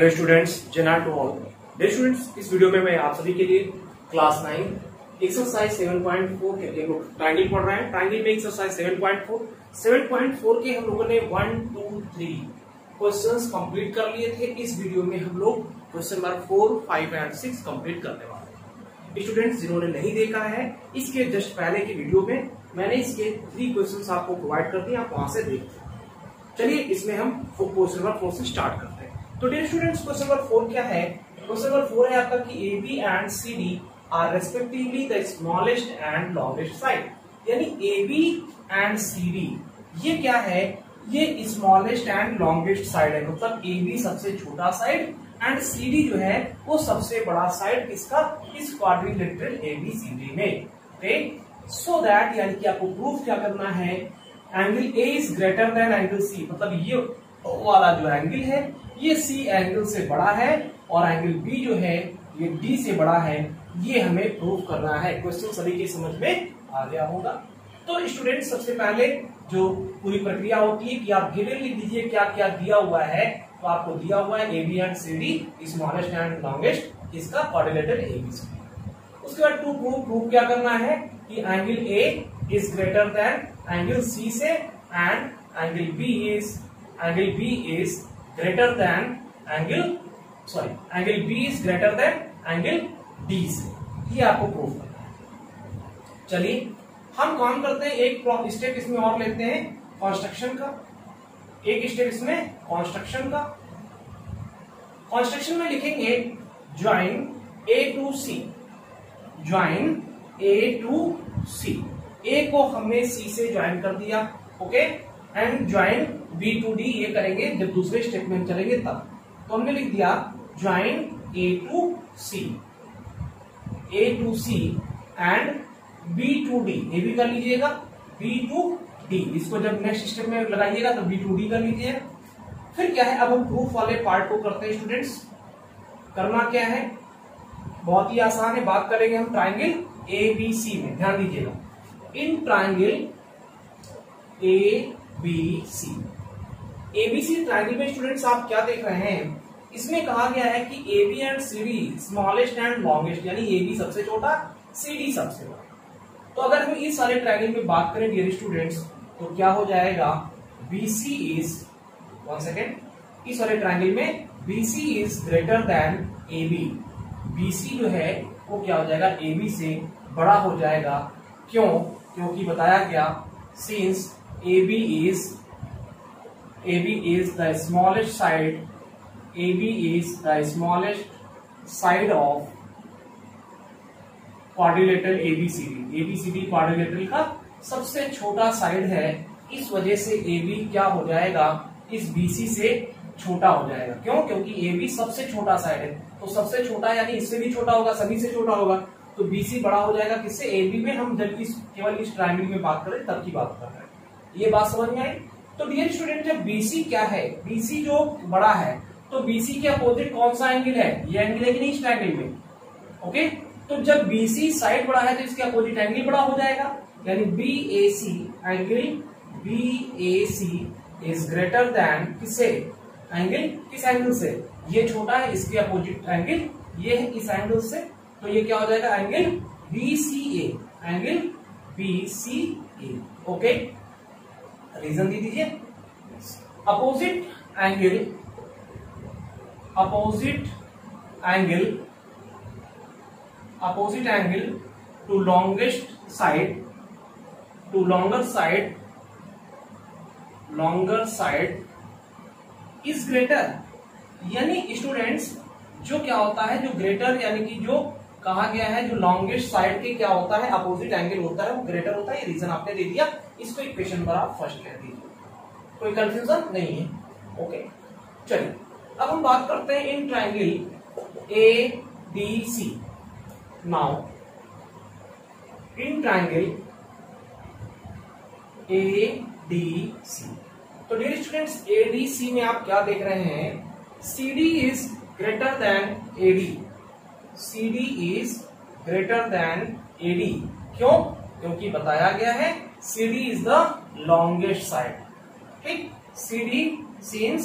Hello students, जेना to all. Dear students, इस video में मैं आप सभी के लिए क्लास 9 एक्सरसाइज 7.4 के लिए ट्रायंगल पढ़ रहे हैं। ट्रायंगल में एक्सरसाइज 7.4 के हम लोगों ने 1, 2, 3 क्वेश्चंस कंप्लीट कर लिए थे। इस वीडियो में हम लोग क्वेश्चन नंबर 4, 5 एंड 6 कंप्लीट करने वाले हैं। स्टूडेंट्स जिन्होंने नहीं देखा है, इसके जस्ट पहले की वीडियो में मैंने इसके 3 क्वेश्चंस आपको प्रोवाइड कर दिए, आप वहां से देखते हैं। चलिए इसमें हम क्वेश्चन नंबर 4 से स्टार्ट करते हैं। तो डियर स्टूडेंट्स, क्वेश्चन नंबर 4 क्या है? क्वेश्चन नंबर 4 है आपका कि AB and CD are respectively the smallest and longest side. यानी AB एंड CD ये क्या है? ये स्मॉलेस्ट एंड लॉन्गेस्ट साइड है। मतलब AB सबसे छोटा साइड एंड CD जो है वो सबसे बड़ा साइड किसका? इस क्वाड्रिलेटरल ABCD में। ओके, सो दैट यानी कि आपको प्रूफ क्या करना है? Angle A is greater than angle C। मतलब ये वाला जो एंगल है ये C एंगल से बड़ा है और एंगल B जो है ये D से बड़ा है। ये हमें प्रूफ करना है। क्वेश्चन सभी के समझ में आ गया होगा। तो स्टूडेंट सबसे पहले जो पूरी प्रक्रिया होती है कि आप गिवन लिख दीजिए क्या क्या दिया हुआ है। तो आपको दिया हुआ है AB and CD smallest and longest इसका क्वाड्रिलेटरल ABCD। उसके बाद टू प्रूफ क्या करना है कि angle A is greater than angle C से and angle B is greater than angle B is greater than angle D से। ये आपको प्रूफ करना है। चलिए हम काम करते हैं, एक स्टेप इसमें और लेते हैं कंस्ट्रक्शन का। एक स्टेप इसमें कंस्ट्रक्शन का। कंस्ट्रक्शन में लिखेंगे join A to C। Join A to C। A को हमने C से ज्वाइन कर दिया। Okay, and join B to D ये करेंगे जब दूसरे स्टेप में चलेंगे तब। तो हमने लिख दिया join A to C and B to D। ये भी कर लीजिएगा B टू D। इसको जब नेक्स्ट स्टेप में लगाइएगा तो B टू D कर लीजिएगा। फिर क्या है, अब हम प्रूफ वाले पार्ट को करते हैं। स्टूडेंट्स करना क्या है? बहुत ही आसान है। बात करेंगे हम ट्राइंगल ABC में। ध्यान दीजिएगा, इन ट्राइंगल ABC ट्राइंगल में स्टूडेंट्स आप क्या देख रहे हैं? इसमें कहा गया है कि AB and CD smallest and longest, यानी AB सबसे छोटा, CD सबसे बड़ा। तो अगर हम इस सारे ट्राइंगल में बात करें डियर स्टूडेंट्स तो क्या हो जाएगा? BC इज, वन सेकेंड, इस वाले ट्राइंगल में BC is greater than AB। BC जो है वो क्या हो जाएगा? AB से बड़ा हो जाएगा। क्यों? क्योंकि बताया गया since AB is the smallest side of quadrilateral ABCD quadrilateral का सबसे छोटा साइड है। इस वजह से AB क्या हो जाएगा? इस BC से छोटा हो जाएगा। क्यों? क्योंकि AB सबसे छोटा साइड है। तो सबसे छोटा यानी इससे भी छोटा होगा, सभी से छोटा होगा। तो BC बड़ा हो जाएगा किससे? AB में। हम जब केवल इस ट्रायंगल में बात करें तब की बात कर रहे हैं। ये बात समझ में आई? तो डियर स्टूडेंट जब BC क्या है, BC जो बड़ा है तो BC के अपोजिट कौन सा एंगल है? ये एंगल है कि नहीं इस ट्रायंगल में? ओके, तो जब BC साइड बड़ा है तो इसके अपोजिट एंगल बड़ा हो जाएगा। यानी BAC इज ग्रेटर देन किससे? एंगल, किस एंगल से? ये छोटा है, इसके अपोजिट एंगल ये है इस एंगल से। तो ये क्या हो जाएगा? Angle BCA। ओके, रीजन दे दीजिए। Opposite angle to longer side is greater. यानी स्टूडेंट्स जो क्या होता है, जो ग्रेटर यानी कि जो कहा गया है जो लॉन्गेस्ट साइड के क्या होता है? अपोजिट एंगल होता है, वो ग्रेटर होता है। ये रीजन आपने दे दिया। इसको इक्वेशन नंबर आप फर्स्ट कह दीजिए, कोई कंफ्यूजन नहीं है। ओके, चलिए अब हम बात करते हैं in triangle ABC। Now in triangle ADC, तो डियर स्टूडेंट्स ADC में आप क्या देख रहे हैं? CD is greater than AD। CD is greater than AD। क्यों? क्योंकि बताया गया है CD is the longest side. ठीक, CD since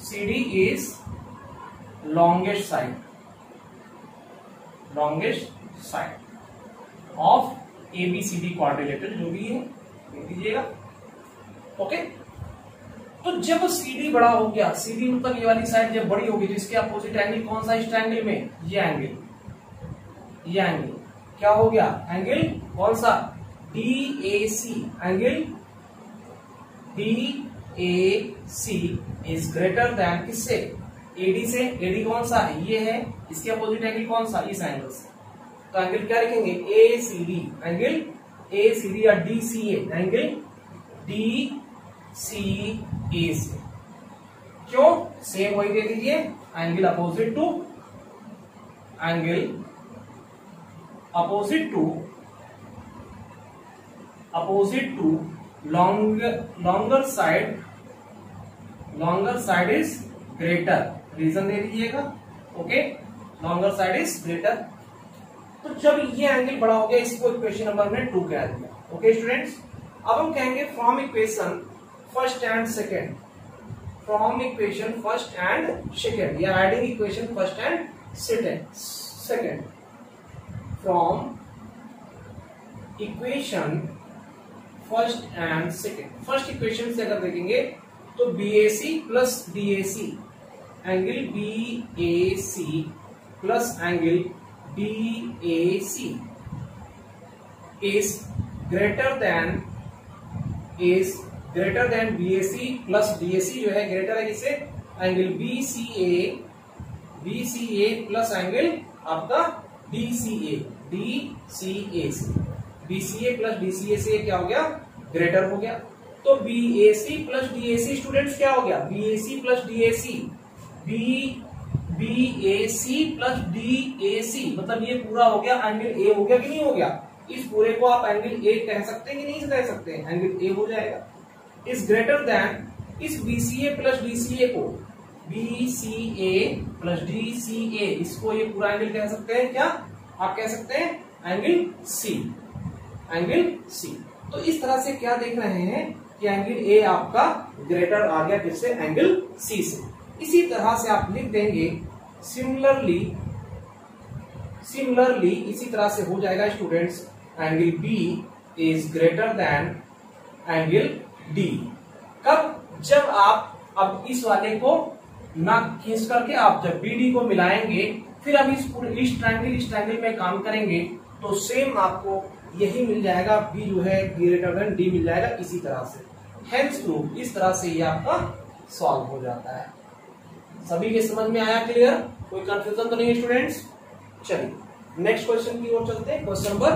CD is longest side of ABCD quadrilateral, जो भी है लिख दीजिएगा। ओके, तो जब CD बड़ा हो गया, CD मतलब ये वाली साइड जब बड़ी होगी तो इसके अपोजिट एंगल कौन सा, इस ट्रायंगल में ये एंगल क्या हो गया, एंगल कौन सा, DAC, angle DAC is greater than किससे, AD से। AD कौन सा है, ये है, इसके अपोजिट एंगल कौन सा, इस एंगल से। तो एंगल क्या लिखेंगे, ACD, एंगल ACD या DCA, एंगल DCA से। क्यों, सेम वही दे दीजिए, angle opposite to longer side is greater, reason दे दीजिएगा। Okay, longer side is greater. तो जब ये एंगल बड़ा हो गया, इसको इक्वेशन नंबर में 2 कह दिया। ओके स्टूडेंट्स, अब हम कहेंगे from equation first and second, या adding equation first and second from equation first and second. First equation से अगर देखेंगे तो BAC plus DAC, angle BAC plus angle DAC is greater than BAC plus DAC, जो है greater है किससे, angle BCA plus angle आपका DCA से। BCA प्लस DCA से क्या हो गया, ग्रेटर हो गया। तो BAC प्लस DAC स्टूडेंट्स क्या हो गया, BAC प्लस DAC मतलब ये पूरा हो गया, एंगल A हो गया कि नहीं हो गया। इस पूरे को आप एंगल A कह सकते हैं कि नहीं कह सकते हैं, एंगल A हो जाएगा। इस ग्रेटर देन इस BCA प्लस DCA को, इसको ये पूरा एंगल कह सकते हैं क्या, आप कह सकते हैं एंगल C। तो इस तरह से क्या देख रहे हैं कि एंगल A आपका ग्रेटर आ गया किससे, एंगल C से। इसी तरह से आप लिख देंगे सिमिलरली इसी तरह से हो जाएगा students, angle B is greater than angle D। कब, जब आप अब इस वाले को ना खींच करके आप जब BD को मिलाएंगे, फिर अब इस ट्रायंगल में काम करेंगे तो सेम आपको यही मिल जाएगा, B जो है ग्रेटर देन D मिल जाएगा इसी तरह से। हेंस प्रूफ, इस तरह से ये आपका सॉल्व हो जाता है। सभी के समझ में आया, क्लियर, कोई कंफ्यूजन तो नहीं स्टूडेंट्स। चलिए नेक्स्ट क्वेश्चन की ओर चलते हैं। क्वेश्चन नंबर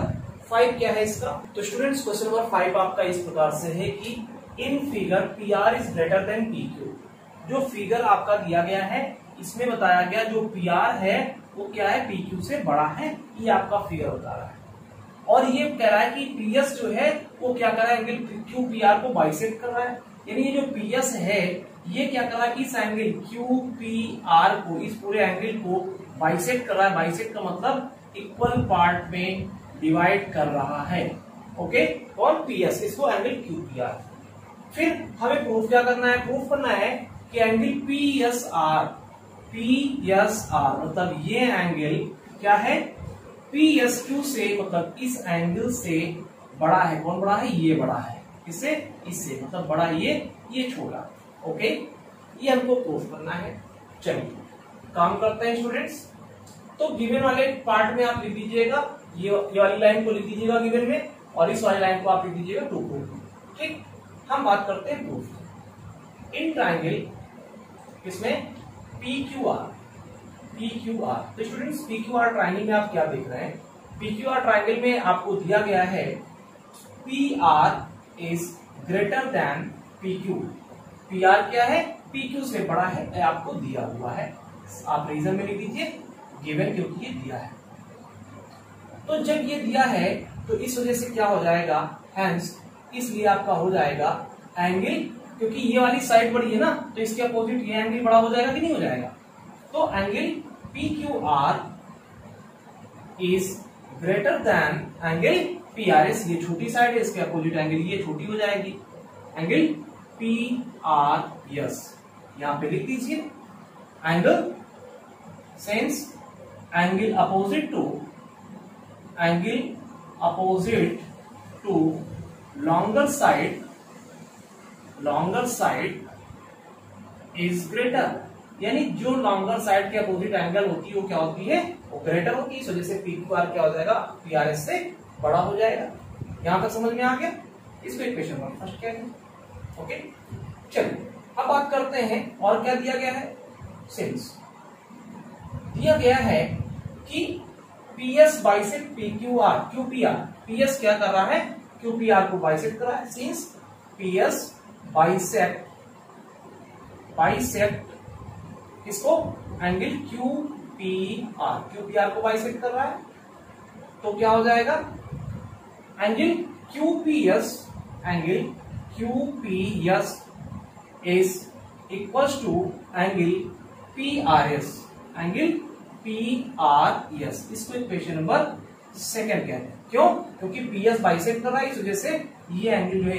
5 क्या है इसका, तो स्टूडेंट्स क्वेश्चन नंबर 5 आपका इस प्रकार से है कि in figure PR is greater than PQ। जो फिगर आपका दिया गया है इसमें बताया गया जो PR है वो क्या है, PQ से बड़ा है, ये आपका फिगर बता रहा है। और ये कह रहा है कि PS जो है वो क्या कर रहा है, एंगल QPR को बाइसेक्ट कर रहा है। यानी ये जो PS है ये क्या कर रहा है, इस एंगल QPR को, इस पूरे एंगल को बाइसेक्ट कर रहा है। बाइसेक्ट का मतलब इक्वल पार्ट में डिवाइड कर रहा है। ओके, और PS, इसको एंगल QPR। फिर हमें प्रूफ क्या करना है, प्रूफ करना है कि एंगल PSR मतलब ये एंगल क्या है, PSQ से, मतलब इस एंगल से बड़ा है। कौन बड़ा है, ये बड़ा है, इससे इससे मतलब बड़ा ये छोटा। ओके, ये हमको प्रूफ करना है। चलिए काम करते हैं स्टूडेंट्स। तो गिवन वाले पार्ट में आप लिख दीजिएगा, ये वाली लाइन को लिख दीजिएगा गिवन में, और इस वाली लाइन को आप लिख दीजिएगा टू प्रूफ। ठीक, हम बात करते हैं प्रूफ। इन ट्रायंगल इसमें PQR। तो स्टूडेंट्स PQR ट्रायंगल में आप क्या देख रहे हैं, PQR ट्रायंगल में आपको दिया गया है PR is greater than PQ। PR क्या है, PQ से बड़ा है, आपको दिया हुआ है। आप रीजन में लिख दीजिए गिवन, क्योंकि ये दिया है। तो जब ये दिया है तो इस वजह से क्या हो जाएगा, हेंस इसलिए आपका हो जाएगा एंगल, क्योंकि ये वाली साइड बड़ी है ना, तो इसके अपोजिट ये एंगल बड़ा हो जाएगा कि नहीं हो जाएगा। तो angle PQR is greater than angle PRS। ये छोटी साइड है, इसके अपोजिट एंगल ये छोटी हो जाएगी, एंगल PRS। यहां पे लिख दीजिए angle since angle opposite to longer side is greater, यानी जो लॉन्गर साइड के अपोजिट एंगल होती है वो क्या होती है, वो ग्रेटर होती है। इस वजह से पी क्यू आर क्या हो जाएगा, पी आर एस से बड़ा हो जाएगा। यहां तक समझ में आ गया। इसको इक्वेशन नंबर फर्स्ट कहते हैं। ओके, चलिए अब बात करते हैं और क्या दिया गया है। सिंस दिया गया है कि P S bisect P Q R, Q P R, P S क्या कर रहा है, क्यू पी आर को बाइसेक्ट कर रहा है। सिंस पी एस बाइसेक्ट इसको एंगल क्यू पी आर को बाइसेक्ट कर रहा है, तो क्या हो जाएगा, angle Q P S is equals to angle P R S. इसको इक्वेशन नंबर सेकंड कहते हैं। क्यों? क्योंकि पी एस बाइसेक्ट कर रहा है, इस वजह से ये एंगल जो है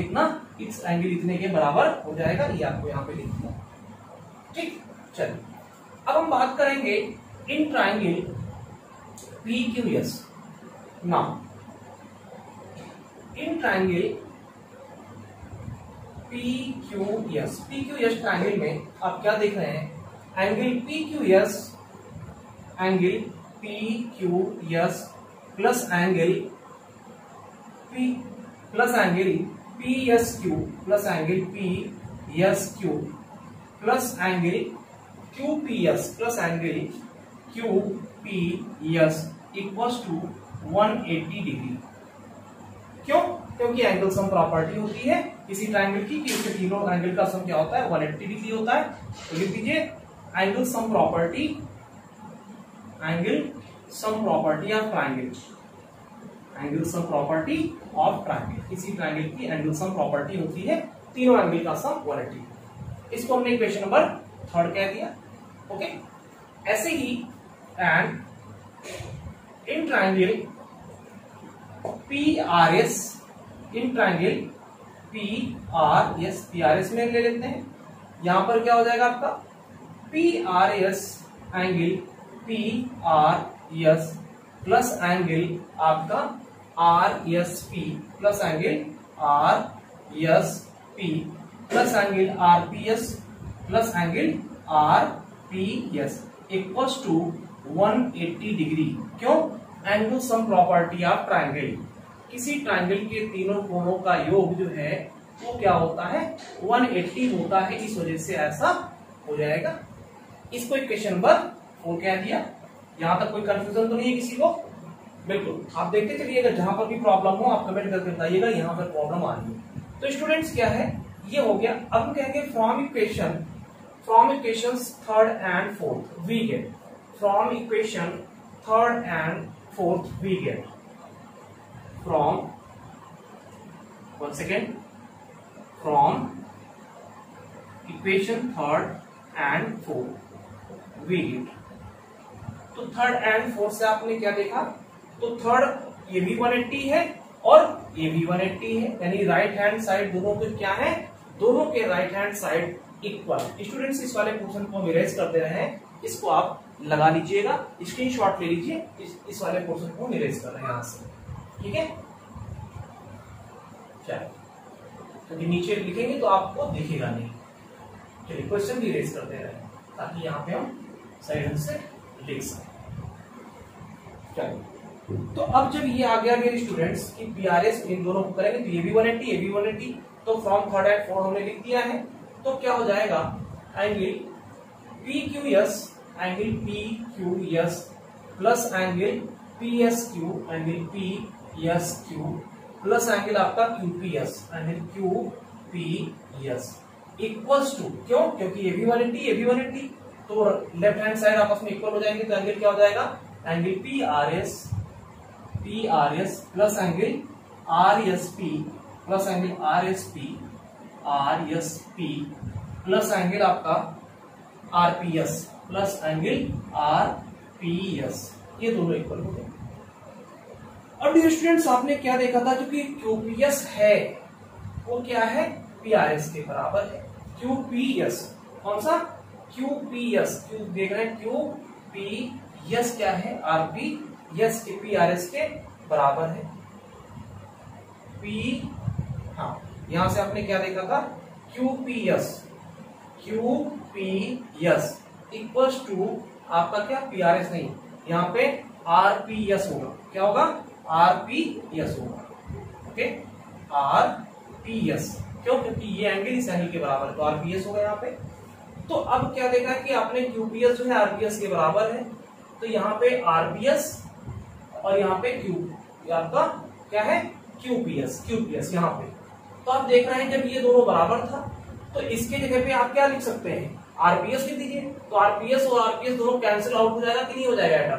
इस एंगल इतने के बराबर हो जाएगा। ये आपको यहाँ पे लिख दिया। ठीक, चलिए अब हम बात करेंगे in triangle P Q S. Now in triangle P Q S triangle में आप क्या देख रहे हैं, angle P Q S plus angle P S Q plus angle P S Q plus angle Q P S plus angle Q P S equals to 180 degree. क्यों? क्योंकि angle sum property होती है किसी ट्राइंगल की कि उसके तीनों angle का सम क्या होता है, 180 डिग्री होता है। तो लिख दीजिए angle sum property of triangle, किसी ट्राइंगल की एंगल सम प्रॉपर्टी होती है तीनों एंगल का सम 180। इसको हमने इक्वेशन नंबर थर्ड कह दिया। ओके, ऐसे ही and in triangle P R S में ले लेते हैं। यहां पर क्या हो जाएगा आपका P R S angle P R S plus angle आपका R S P plus angle R S P plus angle R P S plus angle R P S equals to 180 degree. क्यों? Angle sum property of triangle, किसी triangle के तीनों कोणों का योग जो है वो क्या होता है, 180 होता है। इस वजह से ऐसा हो जाएगा। इसको इक्वेशन नंबर 4 कह दिया। यहां तक कोई कंफ्यूजन तो नहीं है किसी को? बिल्कुल, आप देखते चलिएगा, जहां पर भी प्रॉब्लम हो आप कमेंट करके बताइएगा यहां पर प्रॉब्लम आ रही है। तो स्टूडेंट्स क्या है, ये हो गया। अब हम कहेंगे from equations third and fourth we get, from equation third and fourth we get, from equation third and fourth we get. तो थर्ड एंड फोर्थ से आपने क्या देखा, तो थर्ड ये भी 180 है और ये भी 180 है, यानी राइट हैंड साइड दोनों के क्या है, दोनों के right hand side equal. Students इस वाले पोर्शन को हम इरेज कर दे रहे हैं, इसको आप लगा लीजिएगा, स्क्रीनशॉट ले लीजिए। इस वाले पोर्शन को हम इरेज कर रहे हैं यहां से, ठीक है। चलिए, क्योंकि नीचे लिखेंगे तो आपको दिखेगा नहीं। चलिए क्वेश्चन भी इरेज कर दे रहे हैं ताकि यहाँ पे हम सही ढंग से लिख सकें। चलिए, तो अब जब ये आ गया मेरे स्टूडेंट्स कि पीआरएस इन दोनों को करेंगे तो ये भी 180 ये भी 180, तो फ्रॉम थर्ड एंड फोर्थ हमने लिख दिया है। तो क्या हो जाएगा, angle P Q S plus angle P S Q plus angle आपका Q P S equals to, क्यों? क्योंकि ये भी 180 ये भी 180, तो लेफ्ट हैंड साइड आपस में इक्वल हो जाएंगे। तो एंगल क्या हो जाएगा, angle P R S plus angle R S P plus angle आपका R P S plus angle R P S, ये दोनों इक्वल हो गए। अब डियर स्टूडेंट्स आपने क्या देखा था, जो कि क्यूपीएस है वो क्या है, पीआरएस के बराबर है। क्यूपीएस कौन सा, क्यूपीएस, क्यू देख रहे हैं, पी यस क्या है, आरपी यस के पी आर एस के बराबर है। पी, हाँ यहां से आपने क्या देखा था, QPS, QPS इक्वल्स टू आपका क्या, PRS नहीं, यहाँ पे RPS होगा। क्या होगा, RPS होगा। ओके, RPS क्यों, क्योंकि ये एंगल इस एंगल के बराबर है तो RPS होगा यहाँ पे। तो अब क्या देखा कि आपने QPS जो है RPS के बराबर है, तो यहाँ पे RPS और यहाँ पे Q, आपका क्या है QPS यहाँ पे। तो आप देख रहे हैं जब ये दोनों बराबर था तो इसके जगह पे आप क्या लिख सकते हैं, RPS लिख दीजिए। तो RPS और RPS दोनों कैंसिल आउट हो जाएगा कि नहीं हो जाएगा एटम,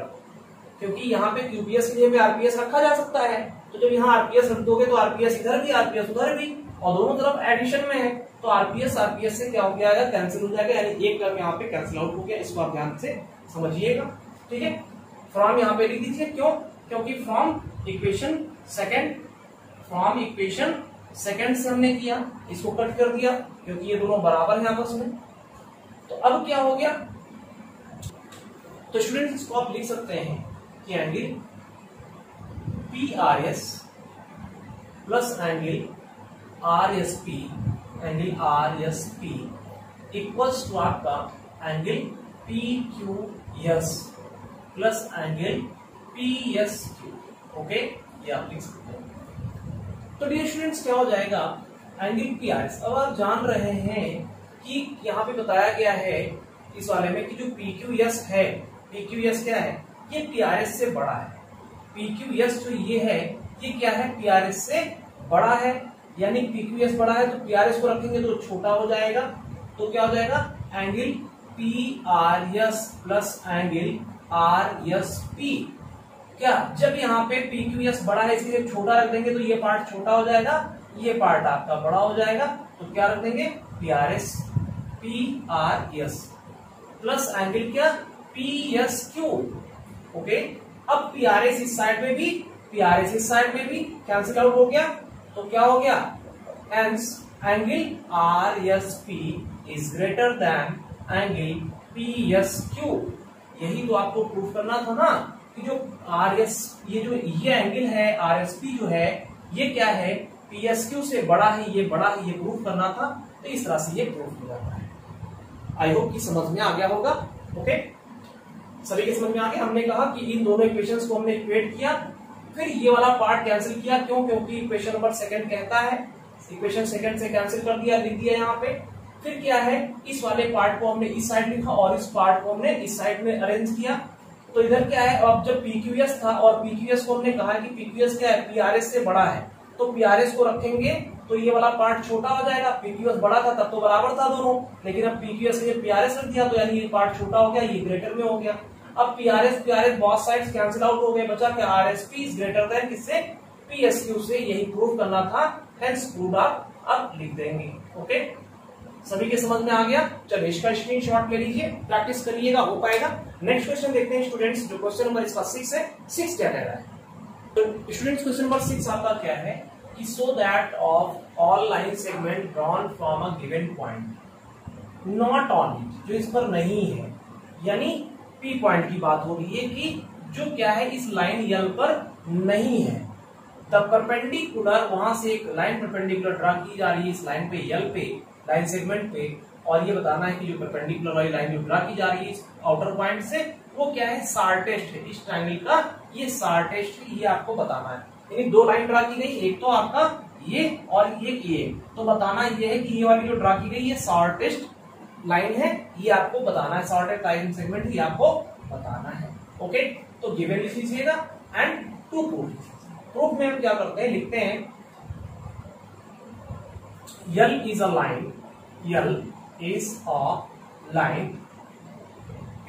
क्योंकि यहाँ पे QPS की जगह पे RPS रखा जा सकता है। तो जब यहाँ RPS रख दोगे तो RPS इधर भी RPS उधर भी, और दोनों तरफ एडिशन में है तो RPS से क्या हो जाएगा, कैंसिल हो जाएगा, यानी एक टर्म यहाँ पे कैंसिल आउट हो गया। इसको आप ध्यान से समझिएगा, ठीक है। फ्रॉम यहाँ पे लिख दीजिए, क्यों, क्योंकि फ्रॉम इक्वेशन सेकंड से हमने किया, इसको कट कर दिया क्योंकि ये दोनों बराबर हैं आपस में। तो अब क्या हो गया, तो स्टूडेंट्स इसको आप लिख सकते हैं कि angle PRS plus angle RSP equals to आपका angle PQS plus angle PSQ। Okay, ये आप लिख सकते हैं। तो डियर स्टूडेंट्स क्या हो जाएगा, एंगल PRS। अब आप जान रहे हैं कि यहाँ पे बताया गया है इस वाले में कि जो PQS है, PQS क्या है, ये PRS से बड़ा है। PQS जो ये है ये क्या है, PRS से बड़ा है, यानी PQS बड़ा है तो PRS को रखेंगे तो छोटा हो जाएगा। तो क्या हो जाएगा, angle PRS plus angle RSP। क्या, जब यहाँ पे PQS बड़ा है इसलिए छोटा रख देंगे तो ये पार्ट छोटा हो जाएगा, ये पार्ट आपका बड़ा हो जाएगा। तो क्या रख देंगे, PRS प्लस एंगल क्या, PSQ। ओके, अब PRS इस साइड में भी, PRS इस साइड में भी कैंसिल आउट हो गया। तो क्या हो गया, hence angle RSP is greater than angle PSQ। यही तो आपको प्रूफ करना था ना कि जो ये एंगल है RSP जो है ये क्या है, PSQ से बड़ा है, ये बड़ा है, ये प्रूफ करना था। तो इस तरह से ये प्रूफ हो जाता है। आई होप कि समझ में आ गया होगा। ओके, सभी के समझ में आ गया। हमने कहा कि इन दोनों इक्वेशंस को हमने इक्वेट किया, फिर ये वाला पार्ट कैंसिल किया। क्यों, क्योंकि इक्वेशन नंबर सेकंड कहता है, इक्वेशन सेकंड से कैंसिल कर दिया, लिख दिया यहाँ पे। फिर क्या है, इस वाले पार्ट को हमने इस साइड लिखा और इस पार्ट को हमने इस साइड में अरेंज किया। तो इधर क्या है, अब जब PQS था और PQS को हमने कहा कि PQS क्या है, PRS से बड़ा है, तो PRS को रखेंगे तो ये वाला पार्ट छोटा हो जाएगा। PQS बड़ा था तब तो बराबर था दोनों, लेकिन अब PQS ने PRS रख दिया तो यानी ये पार्ट छोटा हो गया, ये ग्रेटर में हो गया। अब PRS बहुत साइड्स कैंसिल आउट हो गए, बचा क्या, RSP इज ग्रेटर देन किससे, PSQ से। यही प्रूव करना था, हेंस प्रूव्ड आप अब लिख देंगे। ओके, सभी के समझ में आ गया। चलिए इसका स्क्रीनशॉट ले लीजिए, प्रैक्टिस करिएगा, हो पाएगा। नेक्स्ट क्वेश्चन देखते हैं स्टूडेंट्स, जो क्वेश्चन नंबर इसका 6 है। 6 क्या कह रहा है, तो स्टूडेंट्स क्वेश्चन नंबर 6 आपका क्या है कि so that of all line segment drawn from a given point not on it, जो इस पर नहीं है, यानी P पॉइंट की बात हो रही है कि जो क्या है इस लाइन L पर नहीं है। द परपेंडिकुलर, वहां से एक लाइन परपेंडिकुलर ड्रा की जा रही है इस लाइन पे, L पे, लाइन सेगमेंट पे, और ये बताना है कि जो परपेंडिकुलर वाली लाइन जो ड्रा की जा रही है इस आउटर पॉइंट से, वो क्या है, शार्टेस्ट है। इस ट्रायंगल का ये शार्टेस्ट है, ये आपको बताना है। यानी दो लाइन ड्रा की गई, एक तो आपका ये और ये, तो बताना ये है कि ये वाली जो ड्रा की गई ये शार्टेस्ट लाइन है, ये आपको बताना है। शॉर्टेस्ट लाइन सेगमेंट ये आपको बताना है। ओके, तो गिवन लिख लीजिएगा एंड टू प्रूफ। प्रूफ में हम क्या करते हैं, लिखते हैं L is a line, L is a line, P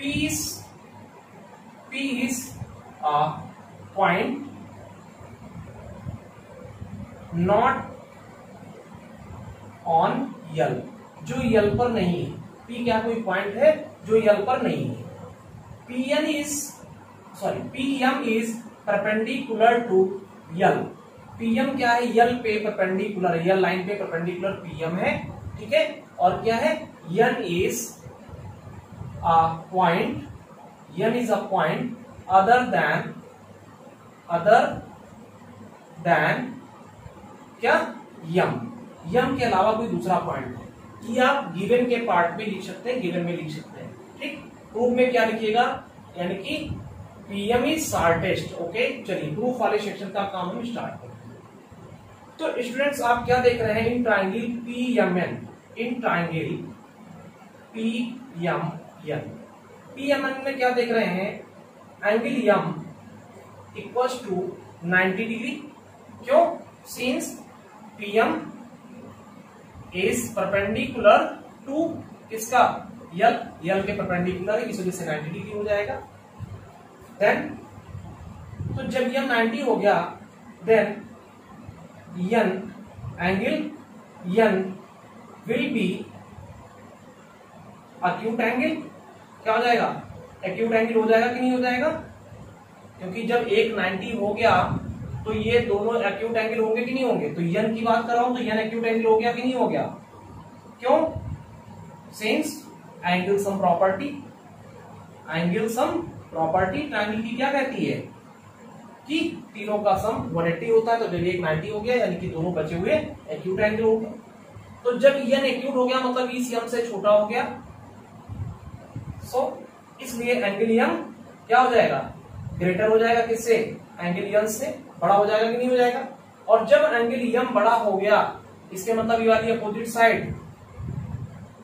is a point not on L, जो L पर नहीं है। P क्या कोई पॉइंट है जो L पर नहीं है। PM is perpendicular to L। PM क्या है, L पे परपेंडिकुलर है, L लाइन पे परपेंडिकुलर PM है, ठीक है। और क्या है, N is a point, n is a point other than क्या m के अलावा कोई दूसरा पॉइंट है, कि आप गिवन के पार्ट में लिख सकते हैं, गिवन में लिख सकते हैं। ठीक, प्रूफ में क्या लिखिएगा, यानी कि Pm इज शॉर्टेस्ट। ओके, चलिए प्रूफ वाले सेक्शन का काम हम स्टार्ट करते हैं। तो स्टूडेंट्स आप क्या देख रहे हैं, in triangle PMN, in triangle PMN में क्या देख रहे हैं, angle m equals to 90 degree. क्यों, since PM is perpendicular to किसका, L के परपेंडिकुलर है, इस वजह से 90 डिग्री हो जाएगा। देन तो जब यह 90 हो गया, then angle N will be acute angle. क्या हो जाएगा, एक्यूट एंगल हो जाएगा कि नहीं हो जाएगा, क्योंकि जब एक 90 हो गया तो ये दोनों एक्यूट एंगल होंगे कि नहीं होंगे। तो N की बात कर रहा हूं तो N एक्यूट एंगल हो गया कि नहीं हो गया। क्यों, since angle sum property, angle sum property triangle की क्या कहती है कि तीनों का सम 180 होता है। तो जब एक 90 हो गया यानी कि दोनों बचे हुए एक्यूट एंगल हो गए। तो जब n एक्यूट हो गया मतलब इस m से छोटा हो गया, सो इसलिए एंगल m क्या हो जाएगा, ग्रेटर हो जाएगा किससे, एंगल n से बड़ा हो जाएगा कि नहीं हो जाएगा। और जब एंगल m बड़ा हो गया, इसके मतलब ये वाली अपोजिट साइड,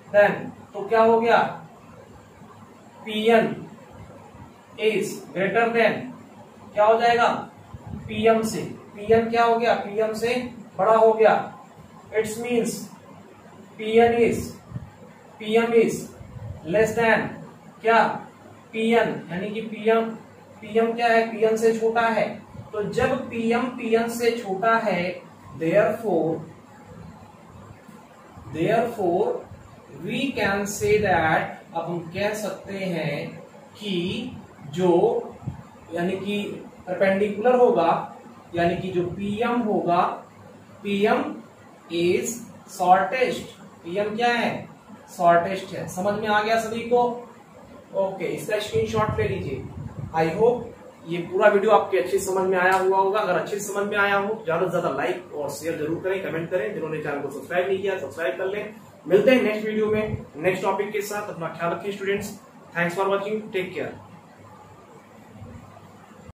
देन तो क्या हो गया, Pn इज ग्रेटर देन क्या हो जाएगा, Pm से। Pn क्या हो गया, Pm से बड़ा हो गया। It's means Pm is less than क्या, Pn, यानी कि Pm क्या है, Pn से छोटा है। तो जब Pn से छोटा है, therefore we can say that, अब हम कह सकते हैं कि जो यानी कि परपेंडिकुलर होगा, यानी कि जो Pm होगा, Pm इज शॉर्टेस्ट। Pm क्या है, शॉर्टेस्ट है। समझ में आ गया सभी को। ओके, इसका स्क्रीनशॉट ले लीजिए। आई होप ये पूरा वीडियो आपके अच्छे समझ में आया हुआ होगा। अगर अच्छे समझ में आया हो, ज्यादा से ज्यादा लाइक और शेयर जरूर करें, कमेंट करें। जिन्होंने चैनल को सब्सक्राइब नहीं किया सब्सक्राइब कर लें। मिलते हैं नेक्स्ट वीडियो में नेक्स्ट टॉपिक के साथ। अपना ख्याल रखिए students. Thanks for watching, take care.